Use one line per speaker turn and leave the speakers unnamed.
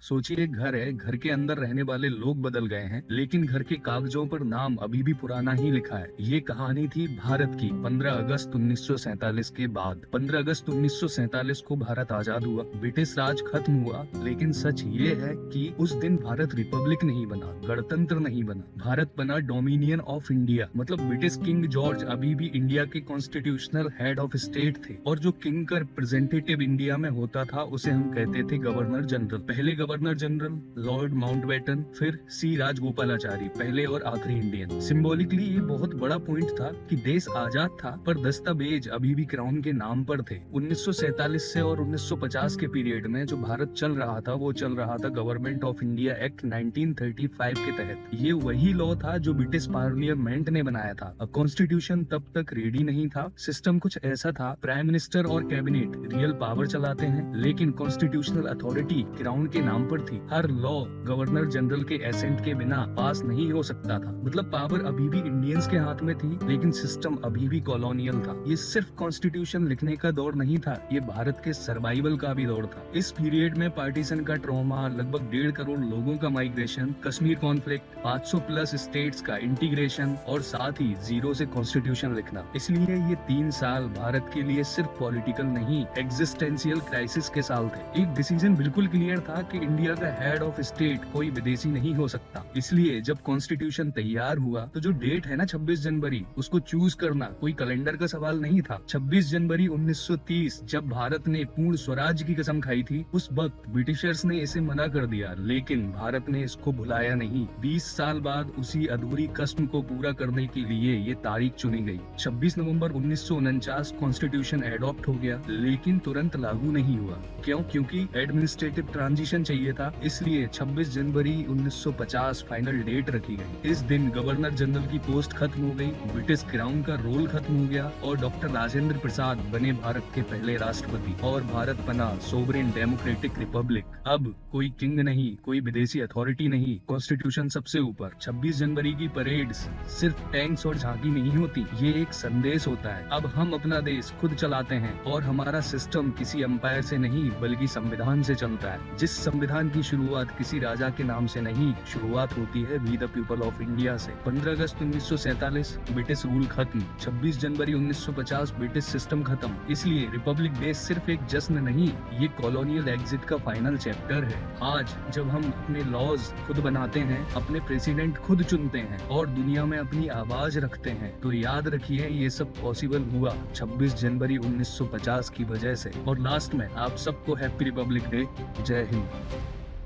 सोचिए घर है, घर के अंदर रहने वाले लोग बदल गए हैं, लेकिन घर के कागजों पर नाम अभी भी पुराना ही लिखा है। ये कहानी थी भारत की 15 अगस्त 1947 के बाद। 15 अगस्त 1947 को भारत आजाद हुआ, ब्रिटिश राज खत्म हुआ। लेकिन सच ये है कि उस दिन भारत रिपब्लिक नहीं बना, गणतंत्र नहीं बना, भारत बना डोमिनियन ऑफ इंडिया। मतलब ब्रिटिश किंग जॉर्ज अभी भी इंडिया के कॉन्स्टिट्यूशनल हेड ऑफ स्टेट थे, और जो किंग का रिप्रेजेंटेटिव इंडिया में होता था उसे हम कहते थे गवर्नर जनरल। पहले गवर्नर जनरल लॉर्ड माउंटबेटन, फिर सी राजगोपालाचारी, पहले और आखिरी इंडियन। सिंबॉलिकली ये बहुत बड़ा पॉइंट था कि देश आजाद था पर दस्तावेज अभी भी क्राउन के नाम पर थे। 1947 से और 1950 के पीरियड में जो भारत चल रहा था वो चल रहा था गवर्नमेंट ऑफ इंडिया एक्ट 1935 के तहत। ये वही लॉ था जो ब्रिटिश पार्लियामेंट ने बनाया था। कॉन्स्टिट्यूशन तब तक रेडी नहीं था। सिस्टम कुछ ऐसा था, प्राइम मिनिस्टर और कैबिनेट रियल पावर चलाते हैं, लेकिन कॉन्स्टिट्यूशनल अथॉरिटी क्राउन के नाम पर थी। हर लॉ गवर्नर जनरल के एसेंट के बिना पास नहीं हो सकता था। मतलब पावर अभी भी इंडियंस के हाथ में थी, लेकिन सिस्टम अभी भी कॉलोनियल था। ये सिर्फ कॉन्स्टिट्यूशन लिखने का दौर नहीं था, ये भारत के सर्वाइवल का भी दौर था। इस पीरियड में पार्टीशन का ट्रॉमा, लगभग 1.5 करोड़ लोगों का migration, Kashmir conflict, 500 plus states का इंटीग्रेशन और साथ ही जीरो से कॉन्स्टिट्यूशन लिखना। इसलिए ये 3 साल भारत के लिए सिर्फ पॉलिटिकल नहीं, एग्जिस्टेंशियल क्राइसिस के साल थे। एक डिसीजन बिल्कुल क्लियर था कि इंडिया का हेड ऑफ स्टेट कोई विदेशी नहीं हो सकता। इसलिए जब कॉन्स्टिट्यूशन तैयार हुआ तो जो डेट है ना 26 जनवरी, उसको चूज करना कोई कैलेंडर का सवाल नहीं था। 26 जनवरी 1930 जब भारत ने पूर्ण स्वराज की कसम खाई थी, उस वक्त ब्रिटिशर्स ने इसे मना कर दिया, लेकिन भारत ने इसको भुलाया नहीं। 20 साल बाद उसी अधूरी कसम को पूरा करने के लिए ये तारीख चुनी गई। 26 नवंबर 1949 कॉन्स्टिट्यूशन एडॉप्ट हो गया, लेकिन तुरंत लागू नहीं हुआ। क्यों? क्योंकि एडमिनिस्ट्रेटिव ट्रांजिशन चाहिए था, इसलिए 26 जनवरी 1950 फाइनल डेट रखी गई। इस दिन गवर्नर जनरल की पोस्ट खत्म हो गई, ब्रिटिश क्राउन का रोल खत्म हो गया और डॉक्टर राजेंद्र प्रसाद बने भारत के पहले राष्ट्रपति, और भारत बना सोवरेन डेमोक्रेटिक रिपब्लिक। अब कोई किंग नहीं, कोई विदेशी अथॉरिटी नहीं, कॉन्स्टिट्यूशन सबसे ऊपर। 26 जनवरी की परेड सिर्फ टैंक्स और झांकी नहीं होती, ये एक संदेश होता है। अब हम अपना देश खुद चलाते हैं और हमारा सिस्टम किसी एम्पायर से नहीं बल्कि संविधान से चलता है। जिस संविधान की शुरुआत किसी राजा के नाम से नहीं, शुरुआत होती है we the people of India से। 15 अगस्त 1947 ब्रिटिश रूल खत्म, 26 जनवरी 1950 ब्रिटिश सिस्टम खत्म। इसलिए रिपब्लिक डे सिर्फ एक जश्न नहीं, ये कॉलोनियल एग्जिट का फाइनल चैप्टर है। आज जब हम अपने लॉज खुद बनाते हैं, अपने प्रेसिडेंट खुद चुनते हैं और दुनिया में अपनी आवाज रखते हैं, तो याद रखिए ये सब पॉसिबल हुआ 26 जनवरी 1950 की वजह से। और लास्ट में आप सबको हैप्पी रिपब्लिक डे। जय हिंद।